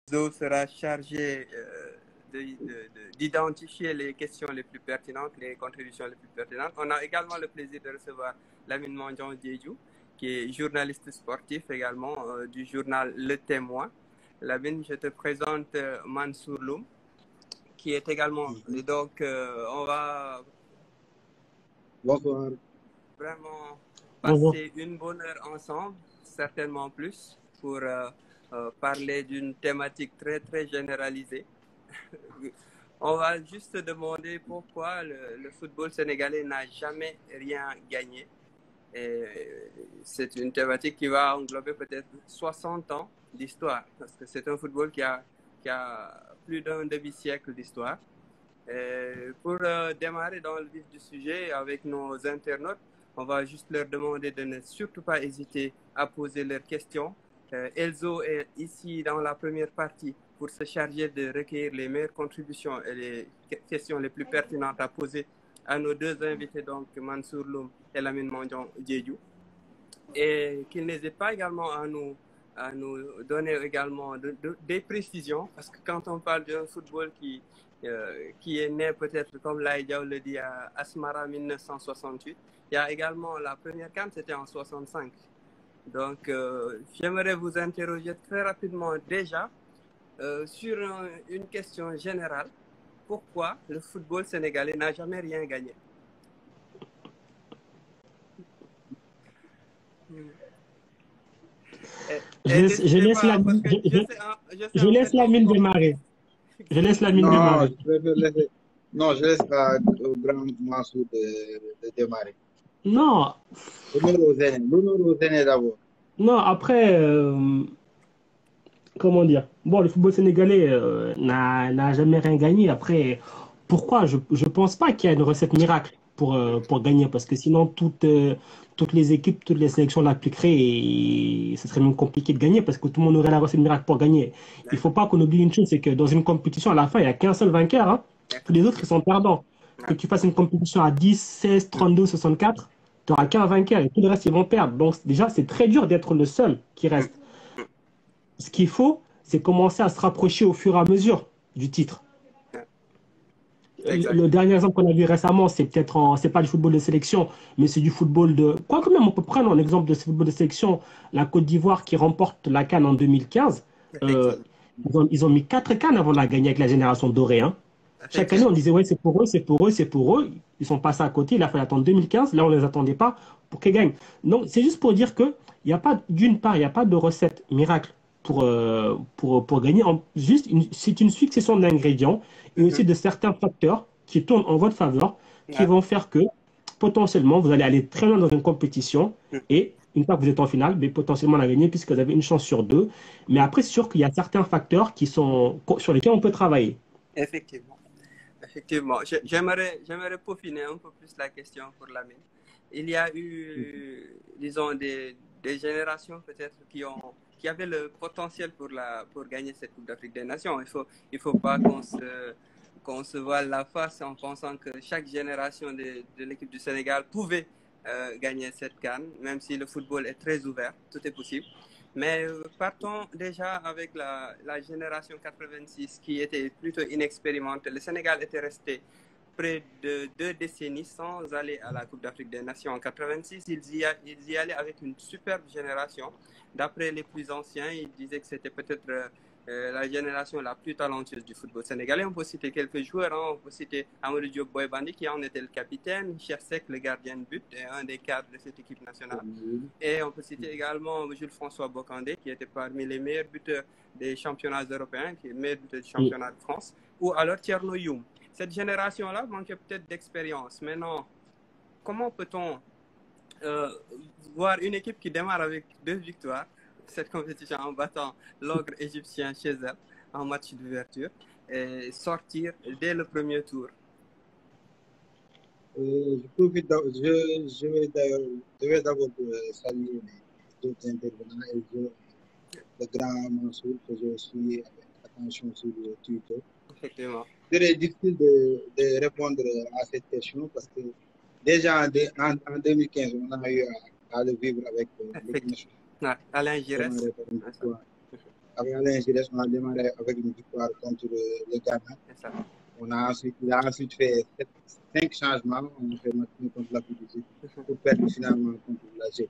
Elzo sera chargé d'identifier les questions les plus pertinentes, les contributions les plus pertinentes. On a également le plaisir de recevoir Lamine Mandion Diédhiou, qui est journaliste sportif également du journal Le Témoin. Lamine, je te présente Mansour Loum, qui est également... Donc, on va vraiment passer une bonne heure ensemble, certainement plus, pour parler d'une thématique très, très généralisée. On va juste se demander pourquoi le football sénégalais n'a jamais rien gagné. C'est une thématique qui va englober peut-être 60 ans d'histoire, parce que c'est un football qui a plus d'un demi-siècle d'histoire. Pour démarrer dans le vif du sujet avec nos internautes, on va juste leur demander de ne surtout pas hésiter à poser leurs questions. Elzo est ici dans la première partie pour se charger de recueillir les meilleures contributions et les questions les plus pertinentes à poser à nos deux invités, donc Mansour Loum et Lamine Mandion Diédhiou. Et qu'il n'hésite pas également à nous donner également des précisions, parce que quand on parle d'un football qui est né peut-être, comme Laïdiaou le dit, à Asmara 1968, il y a également la première CAN, c'était en 65. Donc, j'aimerais vous interroger très rapidement déjà sur une question générale. Pourquoi le football sénégalais n'a jamais rien gagné? Je laisse la mine démarrer. Je laisse la mine démarrer. Non, je laisse au grand Mansour de démarrer. Non. L'honneur aux aînés d'abord. Non, après, comment dire? Bon, le football sénégalais n'a jamais rien gagné. Après, pourquoi? Je ne pense pas qu'il y a une recette miracle pour gagner, parce que sinon, toutes les équipes, toutes les sélections l'appliqueraient et ce serait même compliqué de gagner, parce que tout le monde aurait la recette miracle pour gagner. Il ne faut pas qu'on oublie une chose, c'est que dans une compétition, à la fin, il n'y a qu'un seul vainqueur. Hein. Tous les autres, ils sont perdants. Que tu fasses une compétition à 10, 16, 32, 64, tu n'auras qu'un vainqueur et tout le reste, ils vont perdre. Donc, déjà, c'est très dur d'être le seul qui reste. Ce qu'il faut, c'est commencer à se rapprocher au fur et à mesure du titre. Le dernier exemple qu'on a vu récemment, c'est c'est pas du football de sélection, mais c'est du football de... Quoi que même, on peut prendre un exemple de ce football de sélection, la Côte d'Ivoire qui remporte la CAN en 2015. Ils ont mis 4 CAN avant de la gagner avec la génération dorée. Hein. Chaque année, on disait, ouais, c'est pour eux, c'est pour eux, c'est pour eux. Ils sont passés à côté, il a fallu attendre 2015. Là, on ne les attendait pas pour qu'ils gagnent. Donc, c'est juste pour dire que, d'une part, il n'y a pas de recette miracle pour gagner. C'est une succession d'ingrédients et aussi de certains facteurs qui tournent en votre faveur, qui vont faire que, potentiellement, vous allez aller très loin dans une compétition et une fois que vous êtes en finale, mais potentiellement la gagner puisque vous avez une chance sur 2. Mais après, c'est sûr qu'il y a certains facteurs sur lesquels on peut travailler. Effectivement. Effectivement. J'aimerais peaufiner un peu plus la question pour Lamine. Il y a eu, disons, des générations peut-être qui avaient le potentiel pour gagner cette Coupe d'Afrique des Nations. Il faut pas qu'on se voile la face en pensant que chaque génération de l'équipe du Sénégal pouvait gagner cette CAN, même si le football est très ouvert, tout est possible. Mais partons déjà avec la génération 86 qui était plutôt inexpérimentée. Le Sénégal était resté près de 2 décennies sans aller à la Coupe d'Afrique des Nations. En 86, ils y allaient avec une superbe génération. D'après les plus anciens, ils disaient que c'était peut-être la génération la plus talentueuse du football sénégalais. On peut citer quelques joueurs. Hein. On peut citer Amadou Diop Boy Bandi qui en était le capitaine, Cheikh Seck, le gardien de but, et un des cadres de cette équipe nationale. Et on peut citer également Jules-François Bocandé qui était parmi les meilleurs buteurs des championnats européens, qui est le meilleur buteur du championnat de France, ou alors Thierno Youm. Cette génération-là manquait peut-être d'expérience. Maintenant, comment peut-on voir une équipe qui démarre avec 2 victoires, cette compétition en battant l'ogre égyptien chez elle en match d'ouverture, et sortir dès le premier tour? Je vais d'abord saluer les autres intervenants et le grand Mansour que je suis avec attention sur Twitter. Effectivement. C'est difficile de répondre à cette question parce que déjà en 2015, on a eu à le vivre avec l'équipe nationale. Alain Giresse. avec Alain Giresse, on a démarré avec une victoire contre le Ghana. Il a ensuite fait 5 changements. On a fait match contre la Tunisie pour perdre finalement contre l'Algérie.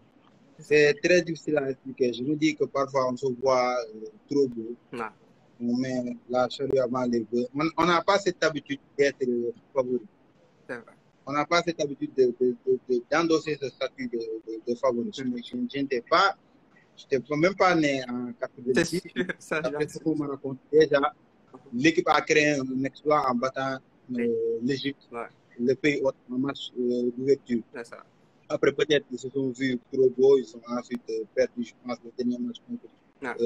C'est très difficile à expliquer. Je me dis que parfois on se voit trop beau. On met la charrue avant les bœufs. On n'a pas cette habitude d'être favori. On n'a pas cette habitude d'endosser ce statut de favori. Je n'étais même pas né en 86. Après ce qu'on m'a raconté, déjà, l'équipe a créé un exploit en battant l'Égypte, le pays hôte, en match d'ouverture. Après, peut-être qu'ils se sont vus trop beaux, ils ont ensuite perdu, je pense, le dernier match contre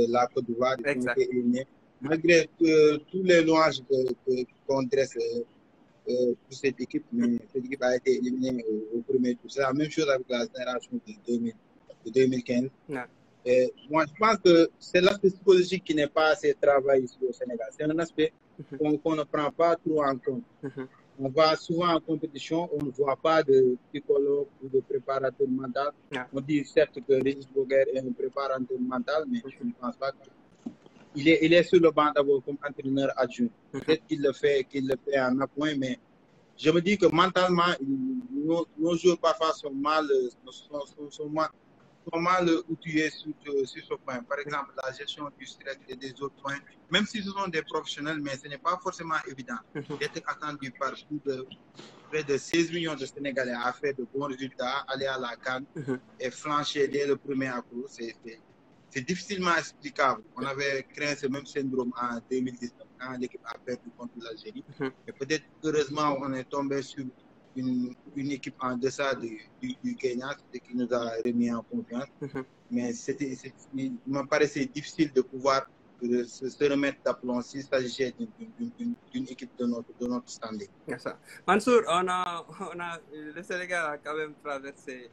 la Côte d'Ivoire. Ils ont été éliminés. Malgré tous les louanges qu'on dresse pour cette équipe, mais cette équipe a été éliminée au premier tour. C'est la même chose avec la génération de 2015. Et moi, je pense que c'est l'aspect psychologique qui n'est pas assez travaillé ici au Sénégal. C'est un aspect qu'on ne prend pas trop en compte. On va souvent en compétition, on ne voit pas de psychologue ou de préparateur mental. On dit certes que Régis Boguer est un préparateur mental, mais je ne pense pas qu'il est sur le banc d'abord comme entraîneur adjoint. Peut-être qu'il le fait en appoint, mais je me dis que mentalement, nos joueurs parfois sont mal outillés sur ce point. Par exemple, la gestion du stress et des autres points, même si ce sont des professionnels, mais ce n'est pas forcément évident d'être attendu par près de 16 millions de Sénégalais à faire de bons résultats, aller à la CAN et flancher dès le premier accro. C'est difficilement explicable. On avait créé ce même syndrome en 2019 quand l'équipe a perdu contre l'Algérie. Et peut-être, heureusement, on est tombé sur une équipe en deçà du Kenya, ce qui nous a remis en confiance. Mais il me paraissait difficile de pouvoir se remettre d'aplomb s'il s'agissait d'une équipe de notre standing. Mansour, le Sénégal a quand même traversé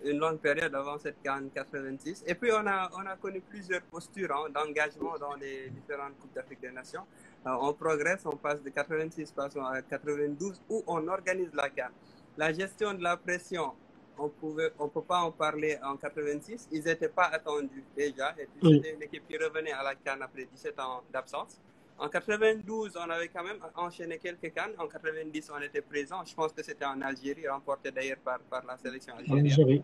une longue période avant cette CAN 86. Et puis, on a connu plusieurs postures d'engagement dans les différentes Coupes d'Afrique des Nations. On progresse, on passe de 86, passons à 92, où on organise la CAN. La gestion de la pression, on peut pas en parler en 86. Ils n'étaient pas attendus déjà. Et puis, c'était une équipe qui revenait à la CAN après 17 ans d'absence. En 92, on avait quand même enchaîné quelques CAN. En 90, on était présent. Je pense que c'était en Algérie, remporté d'ailleurs par la sélection algérienne.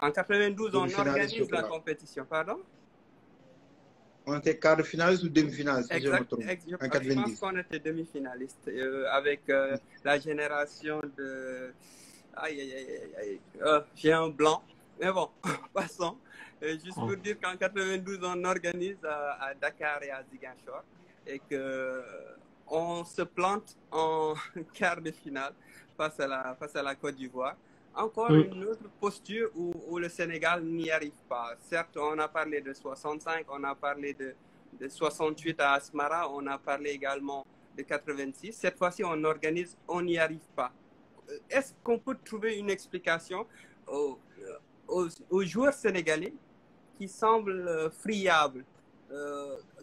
En 92, on organise la compétition. Pardon? On était quart de finaliste ou demi-finaliste, si je me trompe, en 90. Je pense qu'on était demi-finaliste avec la génération de... j'ai un blanc. Mais bon, passons. Juste pour dire qu'en 92, on organise à Dakar et à Ziguinchor et qu'on se plante en quart de finale face à la Côte d'Ivoire. Encore une autre posture où le Sénégal n'y arrive pas. Certes, on a parlé de 65, on a parlé de 68 à Asmara, on a parlé également de 86. Cette fois-ci, on n'y arrive pas. Est-ce qu'on peut trouver une explication aux joueurs sénégalais qui semblent friables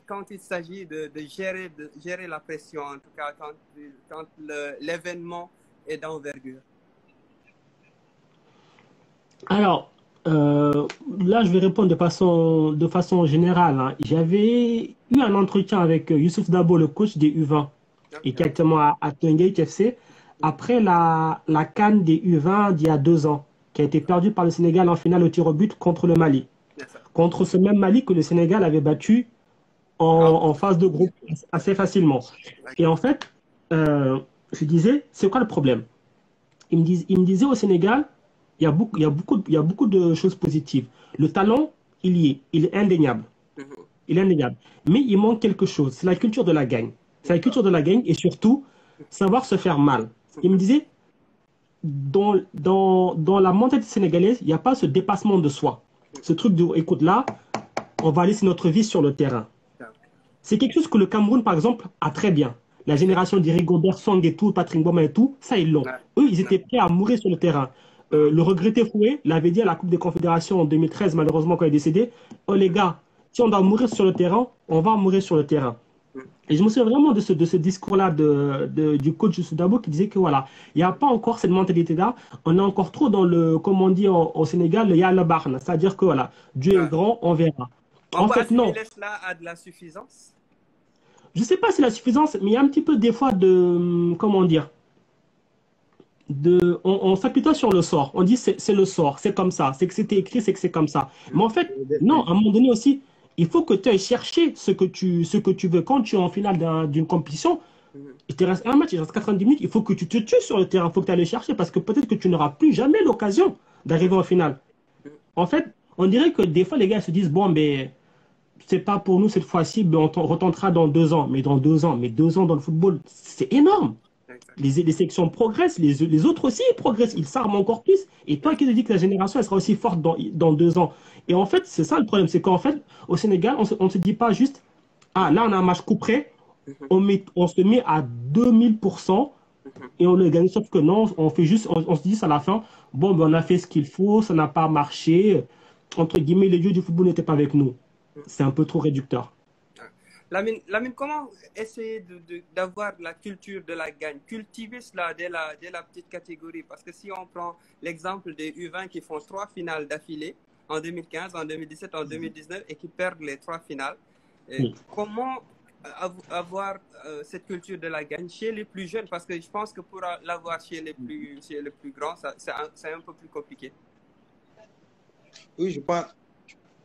quand il s'agit de gérer la pression, en tout cas quand l'événement est d'envergure? Alors, là, je vais répondre de façon générale. J'avais eu un entretien avec Youssouf Dabo, le coach des U20, et qui est actuellement à Teungueth FC, après la CAN des U20 d'il y a 2 ans, qui a été perdue par le Sénégal en finale au tir au but contre le Mali. Contre ce même Mali que le Sénégal avait battu en phase de groupe assez facilement. Et en fait, je disais, c'est quoi le problème? Il me disait au Sénégal, il y a beaucoup de choses positives. Le talent, il est indéniable. Il est indéniable. Mais il manque quelque chose. C'est la culture de la gagne. C'est la culture de la gagne et surtout, savoir se faire mal. Il me disait, dans la mentalité sénégalaise, il n'y a pas ce dépassement de soi. Ce truc de, écoute là, on va laisser notre vie sur le terrain. C'est quelque chose que le Cameroun, par exemple, a très bien. La génération d'Irigobert Song et tout, Patrick Mboma et tout, ça, ils l'ont. Eux, ils étaient prêts à mourir sur le terrain. Le regretté Fouet l'avait dit à la Coupe des Confédérations en 2013, malheureusement, quand il est décédé. Oh les gars, si on doit mourir sur le terrain, on va mourir sur le terrain. Et je me souviens vraiment de ce discours-là du coach Soudabo qui disait que voilà, il n'y a pas encore cette mentalité-là. On est encore trop dans le, comme on dit au Sénégal, le Yalla Barna. C'est-à-dire que voilà, Dieu est grand, on verra. On peut non. assimiler cela à de la suffisance? Je ne sais pas si la suffisance, mais il y a un petit peu des fois de, comment dire, on s'appuie sur le sort. On dit c'est le sort, c'est comme ça, c'est que c'était écrit, c'est que c'est comme ça. Mais en fait, non, à un moment donné aussi, il faut que tu ailles chercher ce que tu veux. Quand tu es en finale d'une compétition, il te reste un match, il reste 90 minutes, il faut que tu te tues sur le terrain, il faut que tu ailles le chercher parce que peut-être que tu n'auras plus jamais l'occasion d'arriver en finale. En fait, on dirait que des fois, les gars se disent, bon, mais c'est pas pour nous cette fois-ci, mais on retentera dans 2 ans. Mais dans 2 ans, mais 2 ans dans le football, c'est énorme. Les sélections progressent, les autres aussi ils progressent, ils s'arment encore plus. Et toi qui te dis que la génération elle sera aussi forte dans 2 ans. Et en fait, c'est ça le problème, c'est qu'en fait, au Sénégal, on ne se dit pas juste, ah là on a un match coup près, on se met à 2000% et on le gagne. Sauf que non, on fait juste, on se dit à la fin, bon, ben, on a fait ce qu'il faut, ça n'a pas marché. Entre guillemets, les dieux du football n'étaient pas avec nous. C'est un peu trop réducteur. Lamine, comment essayer d'avoir la culture de la gagne, cultiver cela dès la petite catégorie? Parce que si on prend l'exemple des U20 qui font 3 finales d'affilée, en 2015, en 2017, en 2019, et qui perdent les 3 finales, comment avoir cette culture de la gagne chez les plus jeunes? Parce que je pense que pour l'avoir chez les plus grands, c'est un peu plus compliqué. Oui, je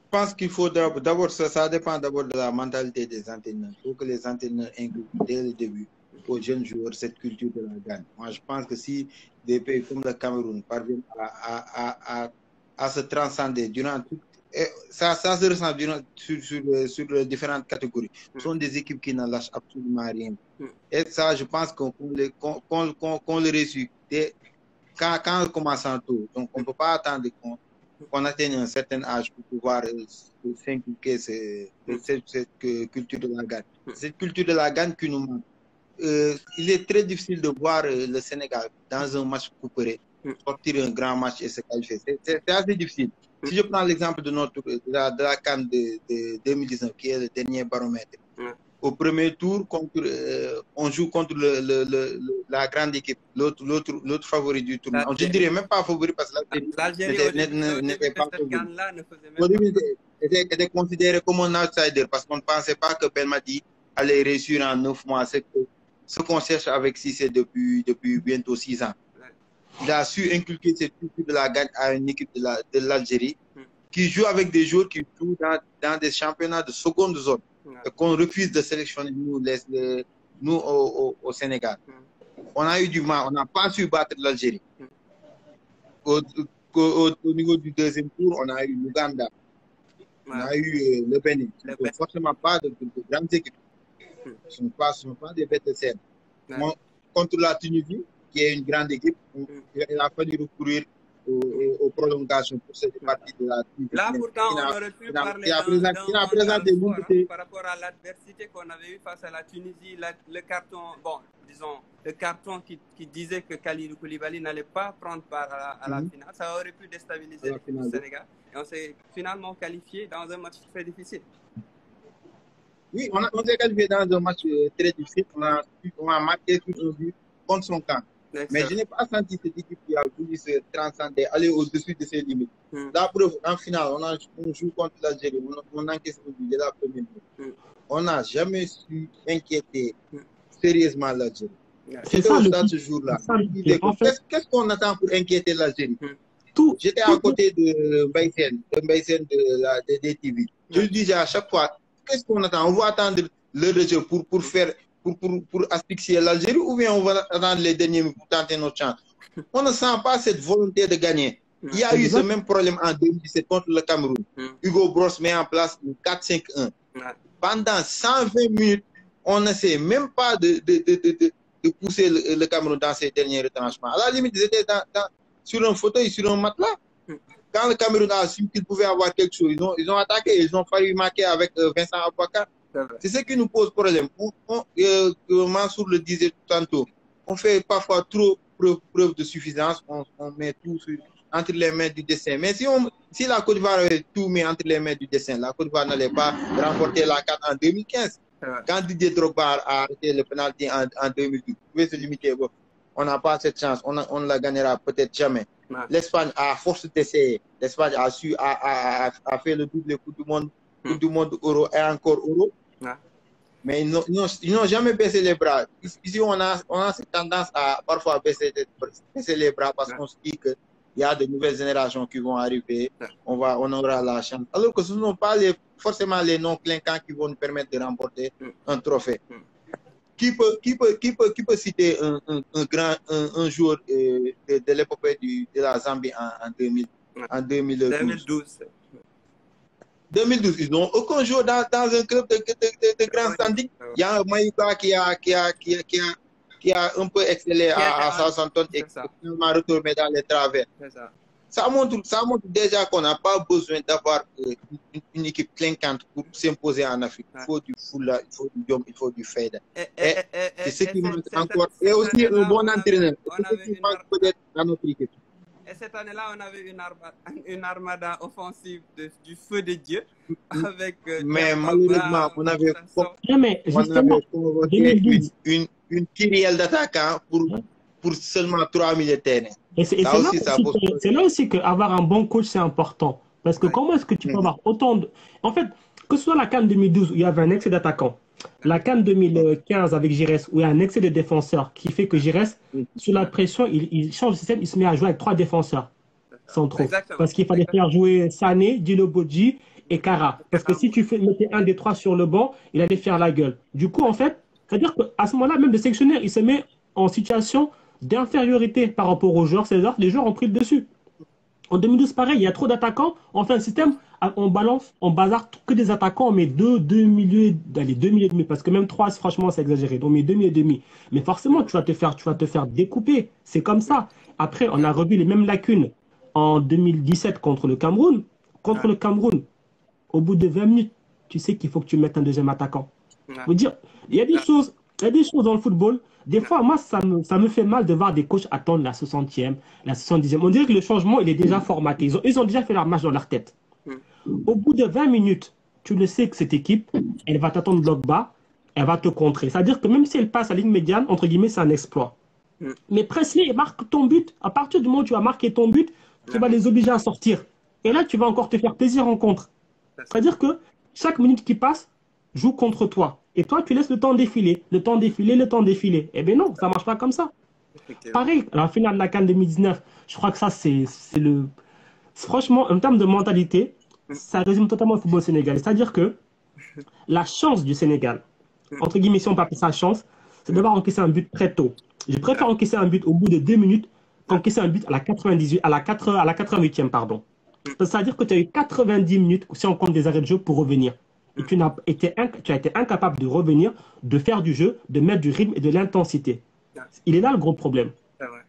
pense qu'il faut d'abord, ça dépend d'abord de la mentalité des entraîneurs. Il faut que les entraîneurs incluent dès le début aux jeunes joueurs cette culture de la gagne. Moi, je pense que si des pays comme le Cameroun parviennent à se transcender durant tout, ça se ressent sur les différentes catégories. Ce sont des équipes qui ne lâchent absolument rien. Et ça, je pense qu'on le réussit quand on commence en tôt. Donc, on ne peut pas attendre qu'on atteigne un certain âge pour pouvoir s'inculquer cette culture de la gagne. Cette culture de la gagne qui nous manque. Il est très difficile de voir le Sénégal dans un match coupé sortir un grand match et se qualifier. C'est assez difficile. Si je prends l'exemple de la CAN de 2019, qui est le dernier baromètre, au premier tour, on joue contre la grande équipe, l'autre favori du tournoi. Je ne dirais même pas favori parce que l'Algérie n'était pas favori. Était considéré comme un outsider parce qu'on ne pensait pas que Belmadi allait réussir en 9 mois ce qu'on cherche avec Cissé depuis bientôt 6 ans. Il a su inculquer cette culture de la gagne à une équipe de l'Algérie qui joue avec des joueurs qui jouent dans des championnats de seconde zone. Qu'on refuse de sélectionner nous au Sénégal. On a eu du mal, on n'a pas su battre l'Algérie. Au niveau du deuxième tour, on a eu l'Ouganda, on a eu le Bénin. Ce ne sont forcément pas de grandes équipes. Ce ne sont pas des bêtes de scène. Contre la Tunisie, qui est une grande équipe, il a fallu recourir aux prolongations pour cette partie de la Tunisie. Là, pourtant, on aurait pu parler par rapport à l'adversité qu'on avait eue face à la Tunisie, le carton, bon, disons, le carton qui disait que Kalidou Koulibaly n'allait pas prendre part à la finale. Ça aurait pu déstabiliser le Sénégal. Et on s'est finalement qualifié dans un match très difficile. Oui, on s'est qualifié dans un match très difficile. On a marqué tout un but contre son camp. Mais je n'ai pas senti cette équipe qui a voulu se transcender, aller au-dessus de ses limites. La preuve, en finale, on joue contre l'Algérie, on encaisse le but de la première minute. On n'a jamais su inquiéter sérieusement l'Algérie. C'était au stade ce jour-là. Qu'est-ce qu'on attend pour inquiéter l'Algérie? J'étais à côté de Mbaïsen de DTV. Je lui disais à chaque fois, qu'est-ce qu'on attend? On va attendre le rejet pour asphyxier l'Algérie ou bien on va attendre les derniers minutes pour tenter notre chance? On ne sent pas cette volonté de gagner. Il y a eu ce même problème en 2017 contre le Cameroun. Hugo Bross met en place le 4-5-1. Pendant 120 minutes, on n'essaie même pas de pousser le Cameroun dans ses derniers retranchements. À la limite, ils étaient sur un fauteuil, sur un matelas. Quand le Cameroun a su qu'il pouvait avoir quelque chose, ils ont attaqué, ils ont failli marquer avec Vincent Aboubakar. C'est ce qui nous pose problème. Mansour le disait tantôt, on fait parfois trop preuve de suffisance, on met tout entre les mains du destin. Mais si la Côte d'Ivoire avait tout mis entre les mains du destin, la Côte d'Ivoire n'allait pas remporter la CAN en 2015. Quand Didier Drogba a arrêté le penalty en 2012, il pouvait se limiter. Bon, on n'a pas cette chance, on ne la gagnera peut-être jamais. L'Espagne, à force d'essayer, l'Espagne a fait le double Coupe du Monde Coupe du monde euro et encore euro. Mais ils n'ont jamais baissé les bras. Ici, on a cette tendance à parfois baisser les bras parce qu'on se dit qu'il y a de nouvelles générations qui vont arriver. On aura la chance. Alors que ce ne sont pas forcément les noms clinquants qui vont nous permettre de remporter un trophée. Qui peut citer un joueur de l'épopée de la Zambie en 2012? 2012, ils n'ont aucun joueur dans un club de grand standing. Il y a un Maïka qui a un peu excellé à Southampton et qui a retourné dans les travers. Ça montre déjà qu'on n'a pas besoin d'avoir une équipe clinquante pour s'imposer en Afrique. Il faut du foula, il faut du Diom, il faut du Fayda. C'est ce qui manque encore. Et aussi un bon entraîneur. C'est ce qui manque peut-être dans notre équipe. Et cette année-là, on avait une armada offensive du feu de Dieu. Avec, mais malheureusement, on avait convoqué une kyrielle d'attaquants pour seulement 3 milieux de terrain. Et c'est là aussi qu'avoir un bon coach, c'est important. Parce que comment est-ce que tu peux avoir autant de... En fait, que ce soit la CAN 2012 où il y avait un excès d'attaquants, la CAN 2015 avec Giresse où il y a un excès de défenseurs qui fait que Giresse, sous la pression, il change de système, il se met à jouer avec 3 défenseurs centraux. Parce qu'il fallait faire jouer Sané, Dilo Bodji et Kara. Parce que si tu mettais un des 3 sur le banc, il allait faire la gueule. Du coup, en fait, c'est-à-dire qu'à ce moment-là, même le sélectionneur, il se met en situation d'infériorité par rapport aux joueurs. C'est-à-dire que les joueurs ont pris le dessus. En 2012, pareil, il y a trop d'attaquants. On fait un système, on balance, on bazarde que des attaquants, on met deux milieux, allez, 2 milieux et demi, parce que même 3, franchement, c'est exagéré. Donc, on met 2 milieux et demi. Mais forcément, tu vas te faire découper. C'est comme ça. Après, on a revu les mêmes lacunes en 2017 contre le Cameroun. Contre le Cameroun, au bout de 20 minutes, tu sais qu'il faut que tu mettes un deuxième attaquant. Faut dire, il y a des choses dans le football. Des fois, moi, ça me fait mal de voir des coachs attendre la 60e, la 70e. On dirait que le changement, il est déjà formaté. Ils ont déjà fait leur match dans leur tête. Au bout de 20 minutes, tu le sais que cette équipe, elle va t'attendre bloc bas, elle va te contrer. C'est-à-dire que même si elle passe à la ligne médiane, entre guillemets, c'est un exploit. Mais presse-les et marque ton but. À partir du moment où tu vas marquer ton but, tu vas les obliger à sortir. Et là, tu vas encore te faire plaisir en contre. C'est-à-dire que chaque minute qui passe joue contre toi. Et toi, tu laisses le temps défiler, le temps défiler. Eh bien non, ça ne marche pas comme ça. Pareil, à la finale de la CAN 2019, je crois que ça, c'est le... Franchement, en termes de mentalité, ça résume totalement le football sénégalais. C'est-à-dire que la chance du Sénégal, entre guillemets, si on peut appeler ça chance, c'est d'avoir encaissé un but très tôt. Je préfère encaisser un but au bout de 2 minutes qu'encaisser un but à la 88e, pardon. C'est-à-dire que tu as eu 90 minutes, si on compte des arrêts de jeu, pour revenir. Et tu as été incapable de revenir, de faire du jeu, de mettre du rythme et de l'intensité. Il est là le gros problème. C'est vrai.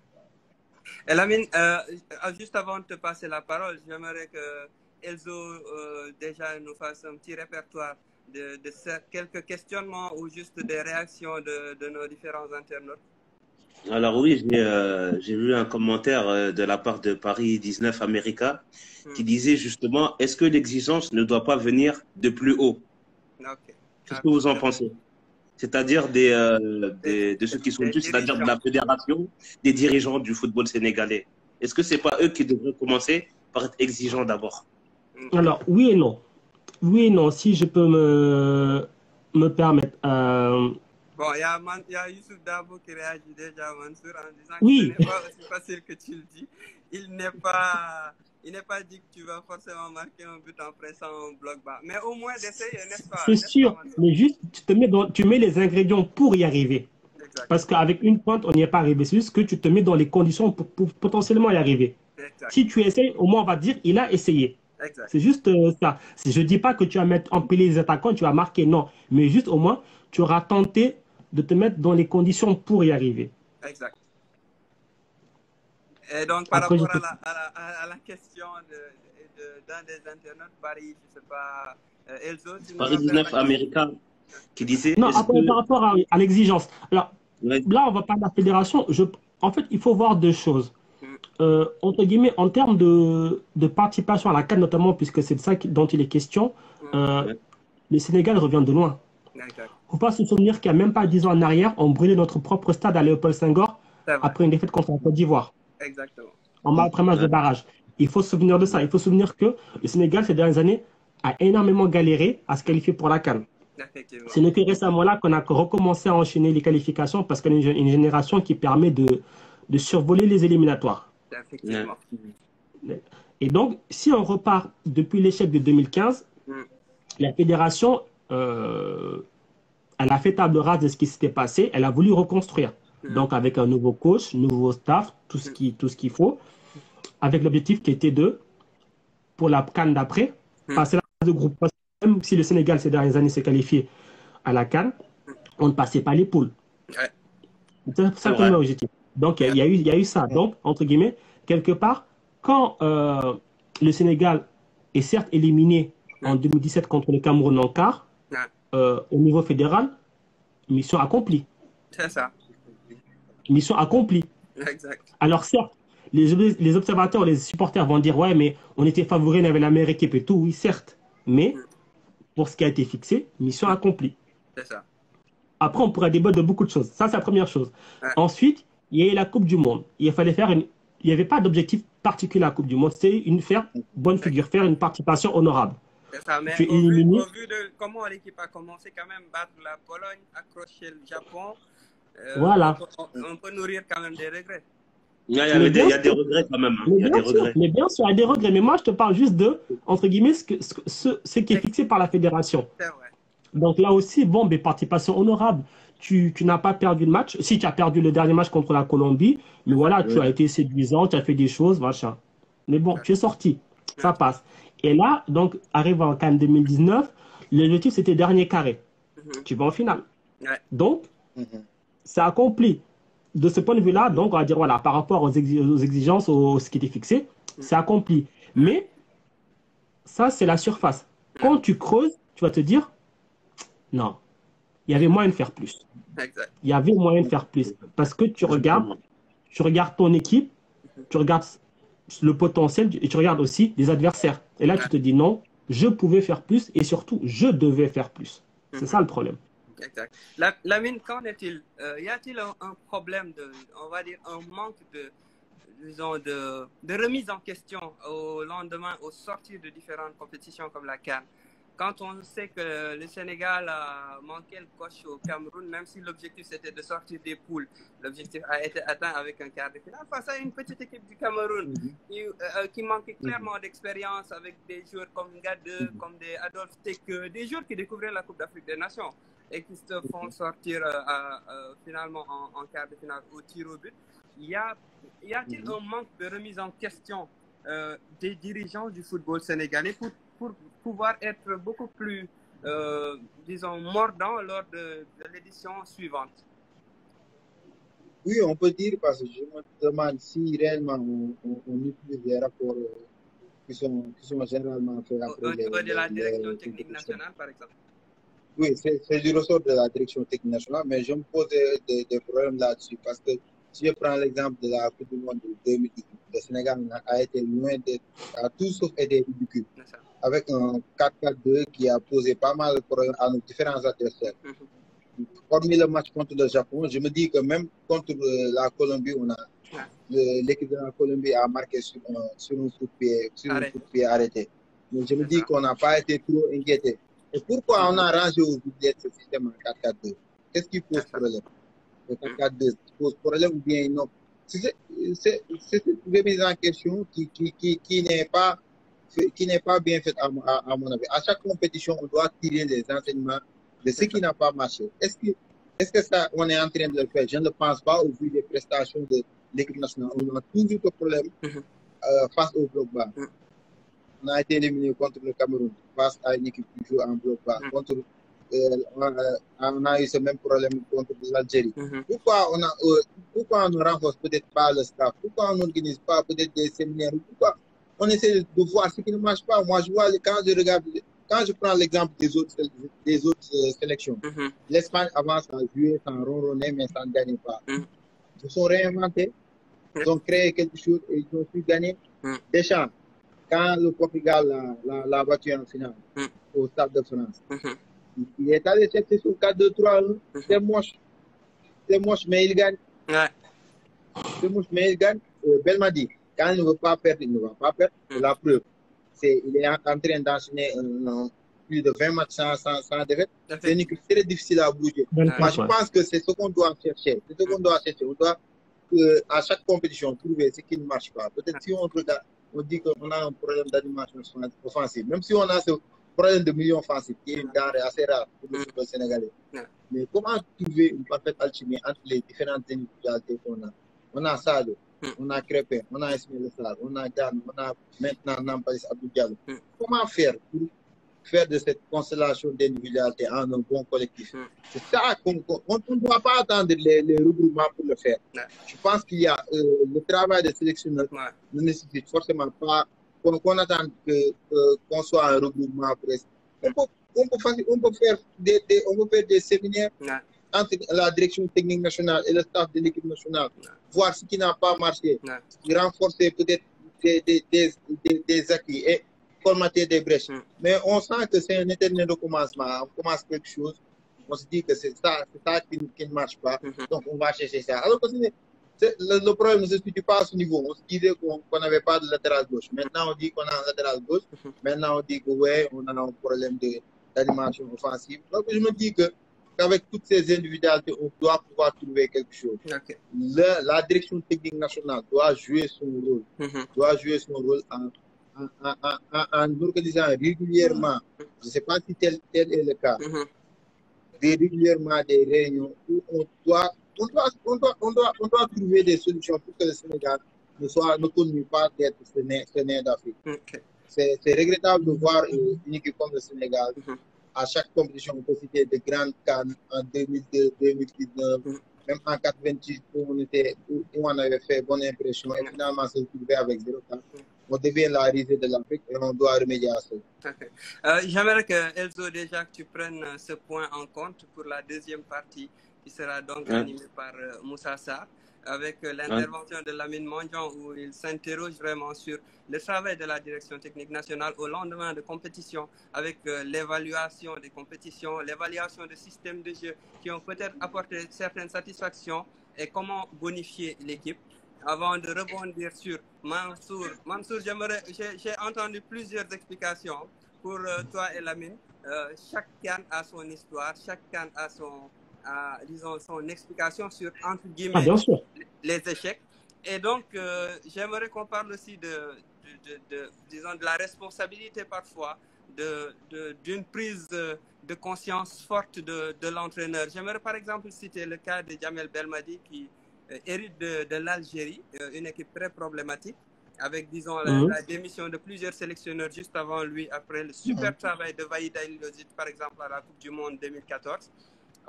Et Lamine, juste avant de te passer la parole, j'aimerais que Elzo déjà nous fasse un petit répertoire de quelques questionnements ou juste des réactions de nos différents internautes. Alors oui, j'ai vu un commentaire de la part de Paris 19 America qui disait justement, est-ce que l'exigence ne doit pas venir de plus haut? Qu'est-ce que vous en pensez? C'est-à-dire de ceux qui sont dessus, c'est-à-dire de la fédération, des dirigeants du football sénégalais. Est-ce que c'est pas eux qui devraient commencer par être exigeants d'abord? Alors, oui et non. Oui et non, si je peux me permettre. Bon, il y a Youssouf Dabo qui réagit déjà, Mansour, en disant que oui. ce n'est pas aussi facile que tu le dis. Il n'est pas dit que tu vas forcément marquer un but en pressant un bloc bas. Mais au moins d'essayer, n'est-ce pas? C'est sûr, mais juste, tu mets les ingrédients pour y arriver. Exact. Parce qu'avec une pointe, on n'y est pas arrivé. C'est juste que tu te mets dans les conditions pour potentiellement y arriver. Exact. Si tu essayes, au moins on va dire, il a essayé. C'est juste ça. Je ne dis pas que tu vas mettre empiler les attaquants, tu vas marquer, non. Mais juste au moins, tu auras tenté de te mettre dans les conditions pour y arriver. Exact. Et donc, par rapport à la question d'un des internautes, Paris, je ne sais pas, Elzo, Paris 19 américain qui disait... Non, par rapport à l'exigence. Alors, là, on va parler de la fédération. En fait, il faut voir deux choses. Entre guillemets, en termes de participation à la CAN, notamment, puisque c'est de ça dont il est question, le Sénégal revient de loin. Il ne faut pas se souvenir qu'il n'y a même pas 10 ans en arrière, on brûlait notre propre stade à Léopold Senghor après une défaite contre la Côte d'Ivoire. Exactement. Après match de barrage. Il faut se souvenir de ça. Il faut se souvenir que le Sénégal, ces dernières années, a énormément galéré à se qualifier pour la CAN. Ce n'est que récemment là qu'on a recommencé à enchaîner les qualifications parce qu'on est une génération qui permet de survoler les éliminatoires. Effectivement. Et donc, si on repart depuis l'échec de 2015, la fédération, elle a fait table rase de ce qui s'était passé. Elle a voulu reconstruire. Donc, avec un nouveau coach, nouveau staff, tout ce qu'il faut, avec l'objectif qui était pour la CAN d'après, passer la phase de groupe. Même si le Sénégal, ces dernières années, s'est qualifié à la CAN, on ne passait pas les poules. C'est ça le premier objectif. Donc, il y a eu ça. Donc, entre guillemets, quelque part, quand le Sénégal est certes éliminé en 2017 contre le Cameroun en quart, au niveau fédéral, mission accomplie. C'est ça. Mission accomplie. Exact. Alors, certes, les observateurs, les supporters vont dire ouais, mais on était favoris, on avait la meilleure équipe et tout. Oui, certes. Mais pour ce qui a été fixé, mission accomplie. C'est ça. Après, on pourra débattre de beaucoup de choses. Ça, c'est la première chose. Ensuite, il y a eu la Coupe du Monde. Il fallait faire il n'y avait pas d'objectif particulier à la Coupe du Monde. C'était faire bonne figure, faire une participation honorable. C'est ça, mais au vu de comment l'équipe a commencé, quand même, battre la Pologne, accrocher le Japon, voilà. On peut nourrir quand même des regrets. Il y a des regrets quand même. Mais bien sûr, il y a des regrets. Mais moi, je te parle juste de, entre guillemets, ce qui est fixé par la fédération. C'est vrai. Donc là aussi, bon, participation honorable. Tu n'as pas perdu le match. Si, tu as perdu le dernier match contre la Colombie, mais voilà, tu as été séduisant, tu as fait des choses, machin. Mais bon, tu es sorti. Ça passe. Et là, donc, arrive en CAN 2019, l'objectif, c'était dernier carré. Tu vas en finale. Donc, c'est accompli. De ce point de vue-là, donc, on va dire, voilà, par rapport aux exigences, ce qui était fixé, c'est accompli. Mais, ça, c'est la surface. Quand tu creuses, tu vas te dire, non, il y avait moyen de faire plus. Il y avait moyen de faire plus. Parce que tu regardes ton équipe, tu regardes le potentiel et tu regardes aussi les adversaires. Et là, tu te dis non, je pouvais faire plus et surtout, je devais faire plus. C'est ça le problème. Exact. Lamine, qu'en est-il? Y a-t-il un problème on va dire, un manque de remise en question au lendemain, au sortir de différentes compétitions comme la CAN? Quand on sait que le Sénégal a manqué le coche au Cameroun, même si l'objectif c'était de sortir des poules, l'objectif a été atteint avec un quart de finale face à une petite équipe du Cameroun qui manquait clairement d'expérience avec des joueurs comme Ngade, comme des Adolphe Tek, des joueurs qui découvraient la Coupe d'Afrique des Nations et qui se font sortir finalement en quart de finale au tir au but. Y a-t-il un manque de remise en question des dirigeants du football sénégalais pour pouvoir être beaucoup plus, disons, mordant lors de l'édition suivante? Oui, on peut dire, parce que je me demande si réellement on utilise des rapports qui sont généralement faits après au niveau de la direction technique nationale, par exemple. Oui, c'est du ressort de la direction technique nationale, mais je me pose des problèmes là-dessus, parce que si je prends l'exemple de la Coupe du Monde de 2018, le Sénégal a été loin à tout sauf été ridicule, avec un 4-4-2 qui a posé pas mal de problèmes à nos différents adversaires. Hormis le match contre le Japon, je me dis que même contre la Colombie, l'équipe de la Colombie a marqué sur un coup de pied arrêté. Mais je me dis qu'on n'a pas été trop inquiété. Et pourquoi on a rangé aujourd'hui ce système en 4-4-2? Qu'est-ce qui pose problème? Le 4-4-2 pose problème ou bien non? C'est une remise en question qui n'est pas bien faite à mon avis. À chaque compétition, on doit tirer les enseignements de ce qui n'a pas marché. Est-ce que ça, on est en train de le faire? Je ne pense pas au vu des prestations de l'équipe nationale. On a toujours ce problème face au bloc bas. On a été éliminé contre le Cameroun face à une équipe qui joue en bloc bas. On a eu ce même problème contre l'Algérie. Pourquoi on ne renforce peut-être pas le staff? Pourquoi on n'organise pas peut-être des séminaires? Pourquoi on essaie de voir ce qui ne marche pas? Moi, je vois, quand je prends l'exemple des autres sélections, l'Espagne avance à jouer sans ronronner, mais sans gagner pas. Ils se sont réinventés, ils ont créé quelque chose et ils ont pu gagner. Deschamps, quand le Portugal l'a battu en finale au Stade de France, il est allé chercher sur 4-2-3-1. C'est moche. C'est moche, mais il gagne. C'est moche, mais il gagne. Belmadi, quand il ne veut pas perdre, il ne va pas perdre. C'est la preuve. il est en train d'enchaîner plus de 20 matchs sans défaite. C'est une équipe très difficile à bouger. Moi, je pense que c'est ce qu'on doit chercher. C'est ce qu'on doit chercher. On doit, à chaque compétition, trouver ce qui ne marche pas. Peut-être si on regarde, on dit qu'on a un problème d'animation offensive, même si on a ce problème de milieu offensif, qui est une denrée assez rare pour le football sénégalais. Mais comment trouver une parfaite alchimie entre les différentes individualités qu'on a? On a Sadio, on a Crépin, on a Ismaël Sarr, on a Gane, on a maintenant Nampalys Abdou Diallo. Comment faire pour faire de cette constellation d'individualité en un bon collectif? C'est ça qu'on ne doit pas attendre les regroupements pour le faire. Je pense qu'il y a le travail de sélectionneur ne nécessite forcément pas qu'on attende qu'on soit un regroupement presque. On peut faire des séminaires entre la direction technique nationale et le staff de l'équipe nationale, voir ce qui n'a pas marché, renforcer peut-être des acquis et formater des brèches. Mais on sent que c'est un éternel recommencement. On commence quelque chose, on se dit que c'est ça qui ne marche pas, donc on va chercher ça. Alors que le problème ne se situe pas à ce niveau. On se disait qu'on n'avait pas de latéral gauche. Maintenant, on dit qu'on a un latéral gauche. Maintenant, on dit que ouais, on a un problème d'animation offensive. Donc, je me dis qu'avec toutes ces individualités, on doit pouvoir trouver quelque chose. La direction technique nationale doit jouer son rôle. Doit jouer son rôle en organisant régulièrement, je ne sais pas si tel est le cas, régulièrement des réunions où on doit trouver des solutions pour que le Sénégal ne continue pas d'être ce nez d'Afrique. C'est regrettable de voir une équipe comme le Sénégal. À chaque compétition, on peut citer de grandes cannes en 2002, 2019, même en 98 où on avait fait bonne impression et finalement se retrouver avec 0 cas. On devient la risée de l'Afrique et on doit remédier à ça. J'aimerais que Elzo, déjà que tu prennes ce point en compte pour la deuxième partie qui sera donc animée par Moussa Sarr, avec l'intervention de Lamine Mandion où il s'interroge vraiment sur le travail de la direction technique nationale au lendemain de compétition, avec l'évaluation des compétitions, l'évaluation des systèmes de jeu qui ont peut-être apporté certaines satisfactions et comment bonifier l'équipe. Avant de rebondir sur Mansour, j'ai entendu plusieurs explications pour toi et Lamine. Chaque CAN a son histoire, chaque CAN a disons, son explication sur, entre guillemets, les échecs. Et donc, j'aimerais qu'on parle aussi disons, de la responsabilité parfois, d'une prise de conscience forte de l'entraîneur. J'aimerais par exemple citer le cas de Djamel Belmadi qui hérite de l'Algérie, une équipe très problématique, avec, disons, la démission de plusieurs sélectionneurs juste avant lui, après le super travail de Vaïda Ilozit, par exemple, à la Coupe du Monde 2014.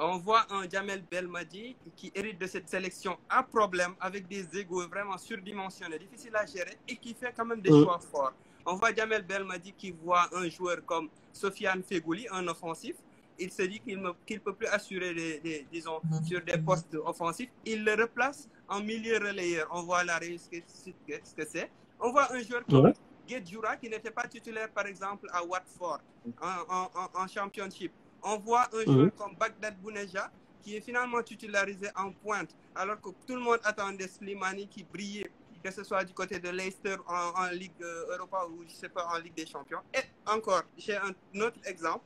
On voit un Djamel Belmadi qui hérite de cette sélection à problème, avec des égos vraiment surdimensionnés, difficiles à gérer, et qui fait quand même des choix forts. On voit Djamel Belmadi qui voit un joueur comme Sofiane Fegouli, un offensif. Il se dit qu'il ne peut plus assurer, disons, sur des postes offensifs. Il le replace en milieu relayeur. On voit la réussite, ce que c'est. On voit un joueur comme Guedjoura qui n'était pas titulaire, par exemple, à Watford en Championship. On voit un joueur comme Bagdad Bouneja qui est finalement titularisé en pointe, alors que tout le monde attendait Slimani qui brillait, que ce soit du côté de Leicester en Ligue Europa ou, je ne sais pas, en Ligue des Champions. Et encore, j'ai un autre exemple.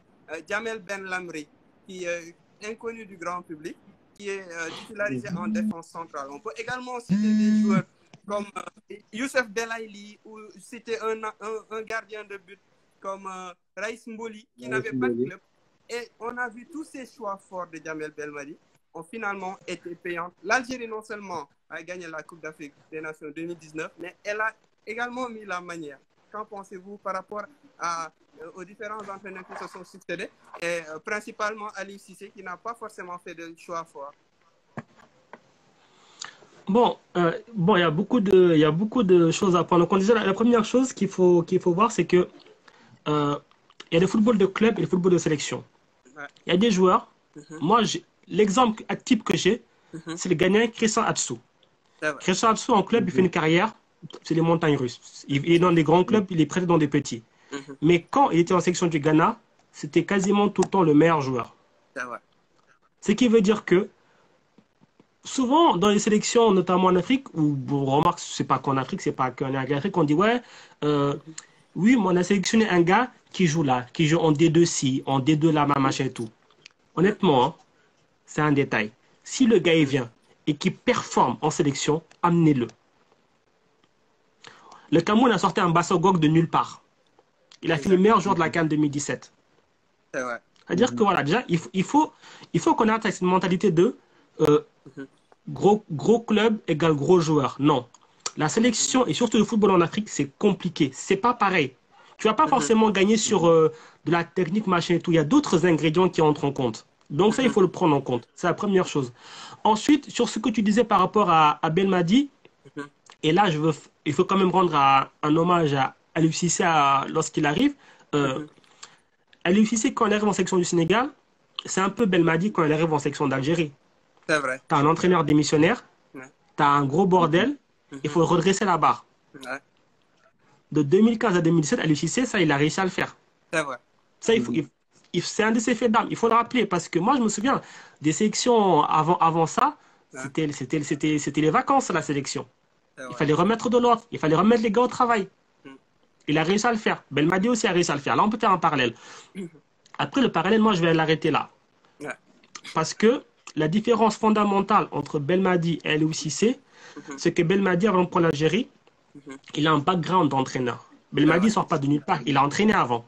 Djamel Ben Lamri, qui est inconnu du grand public, qui est titularisé en défense centrale. On peut également citer des joueurs comme Youssef Belaïli ou citer un gardien de but comme Raïs Mboli, qui n'avait pas de club. Et on a vu tous ces choix forts de Djamel Belmadi ont finalement été payants. L'Algérie non seulement a gagné la Coupe d'Afrique des Nations 2019, mais elle a également mis la manière. Qu'en pensez-vous par rapport aux différents entraîneurs qui se sont succédés, et principalement Aliou Cissé qui n'a pas forcément fait de choix forts? Bon, il y a beaucoup de choses à prendre en compte. Déjà, la première chose qu'il faut voir, c'est que il y a le football de club et le football de sélection. Il y a des joueurs. Moi, l'exemple type que j'ai, c'est le Ghanéen Christian Atsu. Christian Atsu, en club, il fait une carrière, c'est les montagnes russes. Il est dans des grands clubs, il est prêté dans des petits. Mais quand il était en sélection du Ghana, c'était quasiment tout le temps le meilleur joueur. Ce qui veut dire que souvent, dans les sélections, notamment en Afrique, où on remarque, c'est pas qu'en Afrique, c'est pas qu'en Afrique, on dit ouais, Oui, mais on a sélectionné un gars qui joue là, qui joue en D2C, en D2 là-bas, machin et tout. Honnêtement, hein, c'est un détail. Si le gars il vient et qui performe en sélection, amenez-le. Le Cameroun a sorti un Bassogog de nulle part. Il a fini meilleur joueur de la CAN 2017. C'est vrai. C'est-à-dire que voilà, déjà, il faut qu'on ait cette mentalité de gros club égale gros joueur. Non. La sélection et surtout le football en Afrique, c'est compliqué. C'est pas pareil. Tu vas pas forcément gagner sur de la technique, machin et tout. Il y a d'autres ingrédients qui entrent en compte. Donc ça, il faut le prendre en compte. C'est la première chose. Ensuite, sur ce que tu disais par rapport à Belmadi, et là, il faut quand même rendre un hommage à Aliou Cissé lorsqu'il arrive. Aliou Cissé, quand il arrive en section du Sénégal, c'est un peu Belmadi quand il arrive en section d'Algérie. C'est vrai. Tu as un entraîneur démissionnaire, tu as un gros bordel, il faut redresser la barre. Ouais. De 2015 à 2017, Aliou Cissé, ça, il a réussi à le faire. C'est vrai. Ça, c'est un de ses faits d'armes. Il faut le rappeler parce que moi, je me souviens des sélections avant ça, c'était les vacances, la sélection. Il fallait remettre de l'ordre, il fallait remettre les gars au travail. Il a réussi à le faire. Belmadi aussi a réussi à le faire. Là, on peut faire un parallèle. Après, le parallèle, moi, je vais l'arrêter là. Parce que la différence fondamentale entre Belmadi et Aliou Cissé, c'est que Belmadi, avant de prendre l'Algérie, il a un background d'entraîneur. Belmadi ne sort pas de nulle part. Il a entraîné avant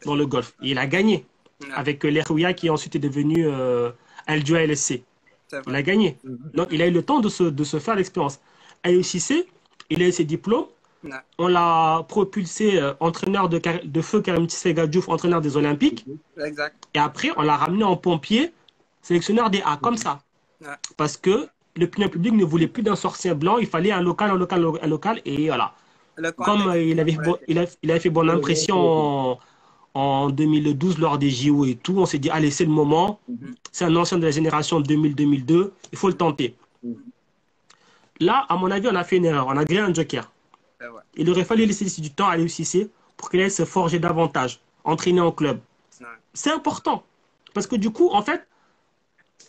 dans le golf. Et il a gagné avec l'Erouya qui ensuite est devenu Al-Djoua LSC. Il a gagné. Donc, il a eu le temps de se faire l'expérience. Aliou Cissé, il a eu ses diplômes. On l'a propulsé entraîneur de feu Karim Tsega Diouf, entraîneur des Olympiques. Exact. Et après, on l'a ramené en pompier, sélectionneur des A, comme ça. Parce que l'opinion publique ne voulait plus d'un sorcier blanc, il fallait un local, et voilà. Comme il avait fait bonne impression en 2012 lors des JO et tout, on s'est dit, allez, c'est le moment. C'est un ancien de la génération 2000-2002, il faut le tenter. Là, à mon avis, on a fait une erreur, on a grillé un joker. Il aurait fallu laisser du temps à Aliou Cissé pour qu'il aille se forger davantage, entraîner en club. C'est important. Parce que du coup, en fait,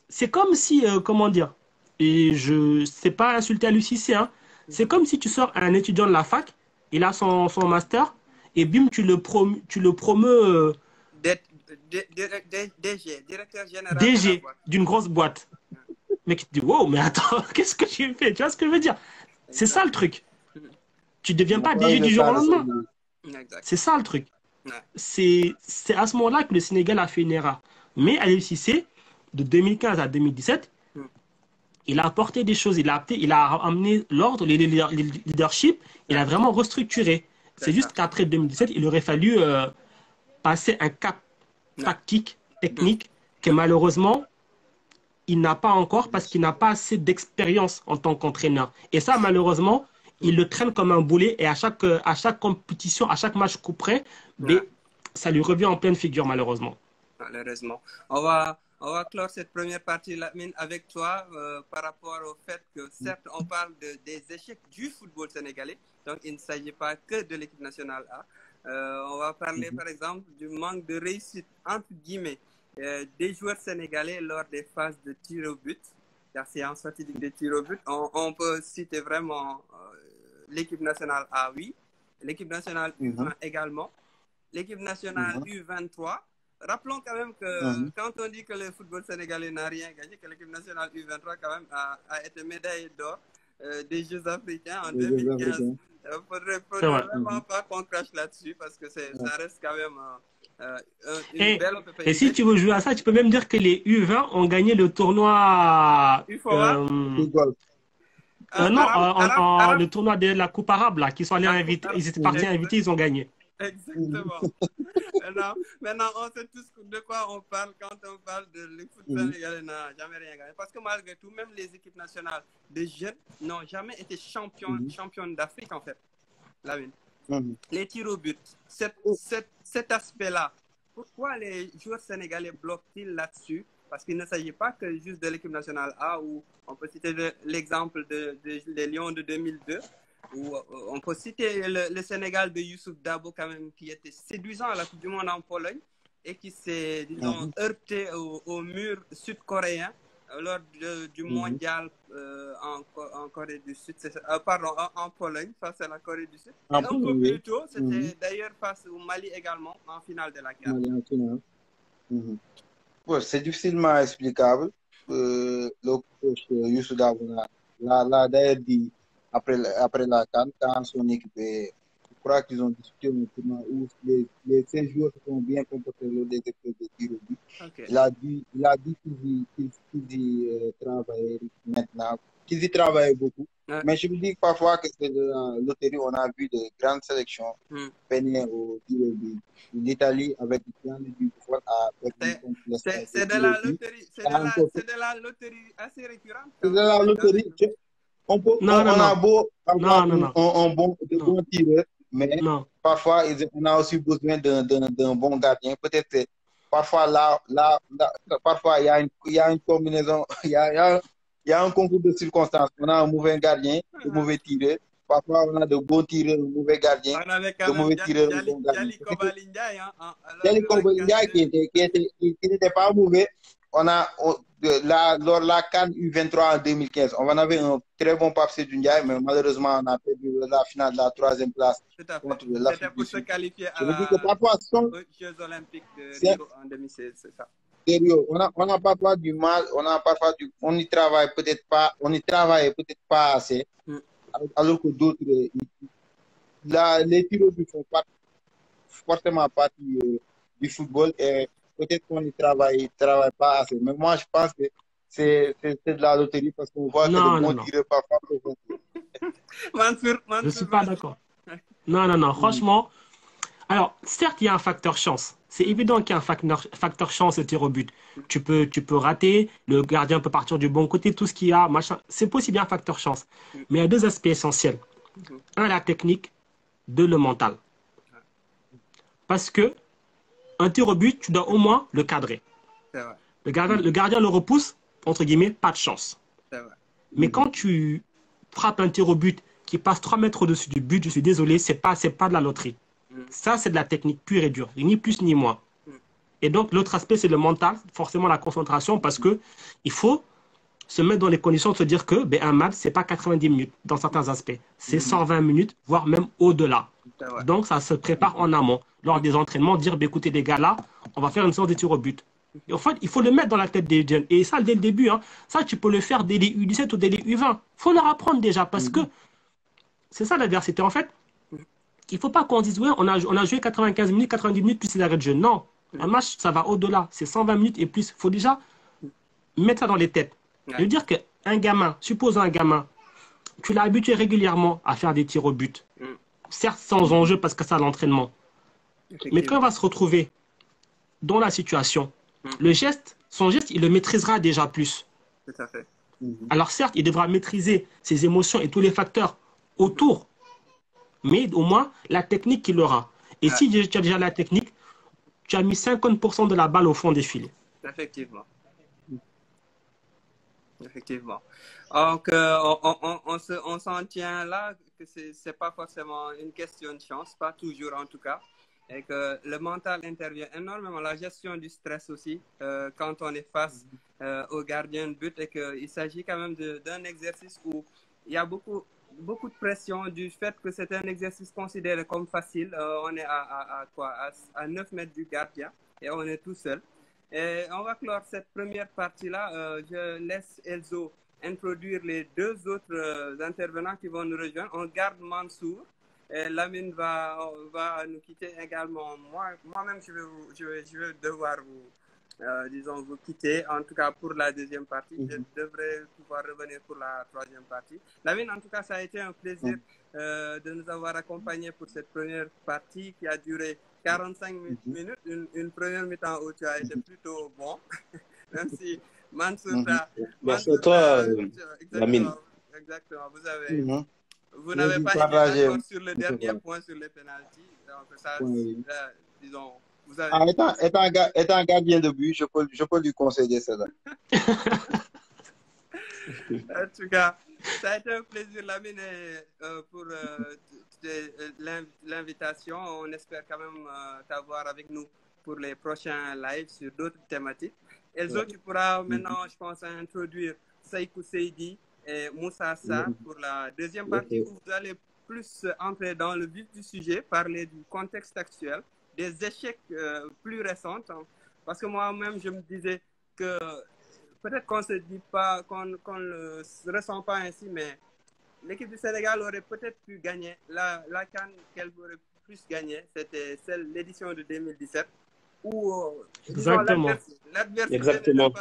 c'est comme si, comment dire, et je ne sais pas insulter Aliou Cissé, hein, c'est comme si tu sors un étudiant de la fac, il a son master, et bim, tu le promeus DG, directeur général DG d'une grosse boîte. Mais tu te dis, wow, mais attends, qu'est-ce que tu fais? Tu vois ce que je veux dire? C'est ça le truc. Tu ne deviens pas DG du jour au lendemain. C'est ça le truc. C'est à ce moment-là que le Sénégal a fait une erreur. Mais Aliou Cissé, de 2015 à 2017, il a apporté des choses. Il a amené l'ordre, le leadership. Il a vraiment restructuré. C'est juste qu'après 2017, il aurait fallu passer un cap tactique, technique, que malheureusement, il n'a pas encore parce qu'il n'a pas assez d'expérience en tant qu'entraîneur. Et ça, malheureusement, il le traîne comme un boulet et à chaque compétition, à chaque match coup près, ça lui revient en pleine figure, malheureusement. Malheureusement. On va clore cette première partie, Lamine, avec toi par rapport au fait que, certes, on parle des échecs du football sénégalais, donc il ne s'agit pas que de l'équipe nationale A. On va parler, par exemple, du manque de réussite, entre guillemets, des joueurs sénégalais lors des phases de tir au but, car c'est en sortie de tir au but. On peut citer vraiment l'équipe nationale A, oui, l'équipe nationale U20 également, l'équipe nationale U23. Rappelons quand même que quand on dit que le football sénégalais n'a rien gagné, que l'équipe nationale U23 quand même a été médaille d'or des Jeux africains en 2015. Il ne faudrait vraiment pas qu'on crache là-dessus parce que ça reste quand même une belle... Et si tu veux jouer à ça, tu peux même dire que les U20 ont gagné le tournoi... le tournoi de la Coupe arabe, là, qui sont allés inviter, ils étaient partis invités, ils ont gagné. Exactement. Maintenant, on sait tous de quoi on parle quand on parle de le foot sénégalais n'a jamais rien gagné. Parce que malgré tout, même les équipes nationales des jeunes n'ont jamais été championnes d'Afrique, en fait. Les tirs au but, cet aspect-là, pourquoi les joueurs sénégalais bloquent-ils là-dessus? Parce qu'il ne s'agit pas que juste de l'équipe nationale A, où on peut citer l'exemple des Lions de 2002, où on peut citer le Sénégal de Youssouf Dabo quand même, qui était séduisant à la Coupe du Monde en Pologne et qui s'est, disons, heurté au mur sud-coréen lors du mondial en Corée du Sud, pardon, en Pologne, face à la Corée du Sud. En Et un peu plus tôt, c'était d'ailleurs face au Mali également, en finale de la CAN. Mali en finale. Ouais, c'est difficilement explicable. Le coach Youssou Dabouna l'a d'ailleurs dit après la CAN, quand son équipe est, je crois qu'ils ont discuté un tournoi où les 5 joueurs se sont bien comportés lors des épreuves de tir au but. Okay. Il a dit qu'ils y travaillaient maintenant, qu'ils y travaillaient beaucoup. Ouais. Mais je me dis parfois que c'est de la loterie, on a vu de grandes sélections peiner au tir au but. L'Italie, avec le plan du football, a perdu contre l'Espagne. C'est de la loterie, c'est de la loterie assez récurrente. C'est de la loterie. On a beau avoir un bon tireur, mais parfois on a aussi besoin d'un bon gardien. Peut-être parfois parfois il y a une combinaison, il y a un concours de circonstances. On a un mauvais gardien, un mauvais tireur. Parfois on a de bons tireurs, un mauvais gardien, de mauvais tireurs, un bon gardien. Jali Kobalindia qui n'était pas mauvais. On a lors de la CAN U23 en 2015, on en avait un très bon Pape Sédou Ndiaye, mais malheureusement, on a perdu la finale de la 3e place contre l'Afrique. C'était pour se qualifier aux Jeux Olympiques de Rio en 2016, c'est ça. On a parfois du mal, on y travaille peut-être pas, assez, alors que d'autres, les tirs ne font pas forcément partie du football et peut-être qu'on n'y travaille pas assez. Mais moi, je pense que c'est de la loterie parce qu'on voit que le bon tireur parfois. Mansour, je ne suis pas d'accord. Non. Franchement, alors, certes, il y a un facteur chance. C'est évident qu'il y a un facteur chance au tir au but. Tu peux rater, le gardien peut partir du bon côté, tout ce qu'il y a, machin. C'est possible, il y a un facteur chance. Mais il y a 2 aspects essentiels. Un, la technique, 2, le mental. Parce que un tir au but, tu dois au moins le cadrer. Le gardien le repousse, entre guillemets, pas de chance. Mais quand tu frappes un tir au but qui passe 3 mètres au-dessus du but, je suis désolé, c'est pas de la loterie. Ça, c'est de la technique pure et dure, ni plus ni moins. Et donc, l'autre aspect, c'est le mental, forcément la concentration, parce que il faut se mettre dans les conditions de se dire que un match, c'est pas 90 minutes dans certains aspects. C'est 120 minutes, voire même au-delà. Donc, ça se prépare en amont. Lors des entraînements, dire, écoutez, les gars, là, on va faire une séance de tir au but. Et en fait, il faut le mettre dans la tête des jeunes. Et ça, dès le début, hein, ça, tu peux le faire dès les U17 ou dès les U20. Il faut leur apprendre déjà, parce que c'est ça l'adversité. En fait, il ne faut pas qu'on dise, ouais, on a joué 95 minutes, 90 minutes, plus l'arrêt de jeu. Non, un match, ça va au-delà. C'est 120 minutes et plus. Il faut déjà mettre ça dans les têtes. Je veux dire qu'un gamin, supposons un gamin, tu l'as habitué régulièrement à faire des tirs au but. Certes, sans enjeu parce que ça, l'entraînement. Mais quand il va se retrouver dans la situation, son geste, il le maîtrisera déjà plus. Tout à fait. Alors certes, il devra maîtriser ses émotions et tous les facteurs autour, mais au moins la technique qu'il aura. Et si tu as déjà la technique, tu as mis 50% de la balle au fond des filets. Effectivement. Donc, on s'en tient là, que ce n'est pas forcément une question de chance, pas toujours en tout cas. Et que le mental intervient énormément, la gestion du stress aussi, quand on est face au gardien de but, et qu'il s'agit quand même d'un exercice où il y a beaucoup de pression du fait que c'est un exercice considéré comme facile. On est à 9 mètres du gardien et on est tout seul. Et on va clore cette première partie-là. Je laisse Elzo introduire les 2 autres intervenants qui vont nous rejoindre. On garde Mansour. Et Lamine va nous quitter également. Moi-même, je vais devoir vous quitter, en tout cas pour la 2e partie. Je devrais pouvoir revenir pour la 3e partie. Lamine, en tout cas, ça a été un plaisir de nous avoir accompagnés pour cette première partie qui a duré 45 minutes. Une première mi-temps où tu as été plutôt bon, même si Mansour merci à toi, Lamine. Exactement, vous n'avez pas été d'accord sur le dernier point sur les pénaltys. Donc ça, disons, vous avez... étant gardien de but, je peux lui conseiller cela. En tout cas, ça a été un plaisir, Lamine, pour l'invitation. On espère quand même t'avoir avec nous pour les prochains lives sur d'autres thématiques. Elzo, tu pourras maintenant, je pense, introduire Seikou Seydi, et Moussa Sarr pour la deuxième partie où vous allez plus entrer dans le vif du sujet, parler du contexte actuel, des échecs plus récents. Hein. Parce que moi-même, je me disais que peut-être qu'on ne se dit pas, qu'on ne se ressent pas ainsi, mais l'équipe du Sénégal aurait peut-être pu gagner. La CAN qu'elle aurait plus gagné, c'était l'édition de 2017, où l'adversité n'était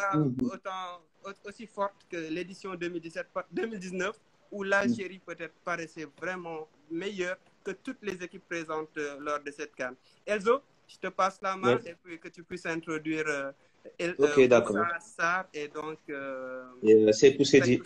pas aussi forte que l'édition 2019, où l'Algérie peut-être paraissait vraiment meilleure que toutes les équipes présentes lors de cette CAN. Elzo, je te passe la main et puis que tu puisses introduire ok, d'accord. Sarr et donc... c'est Poussedi.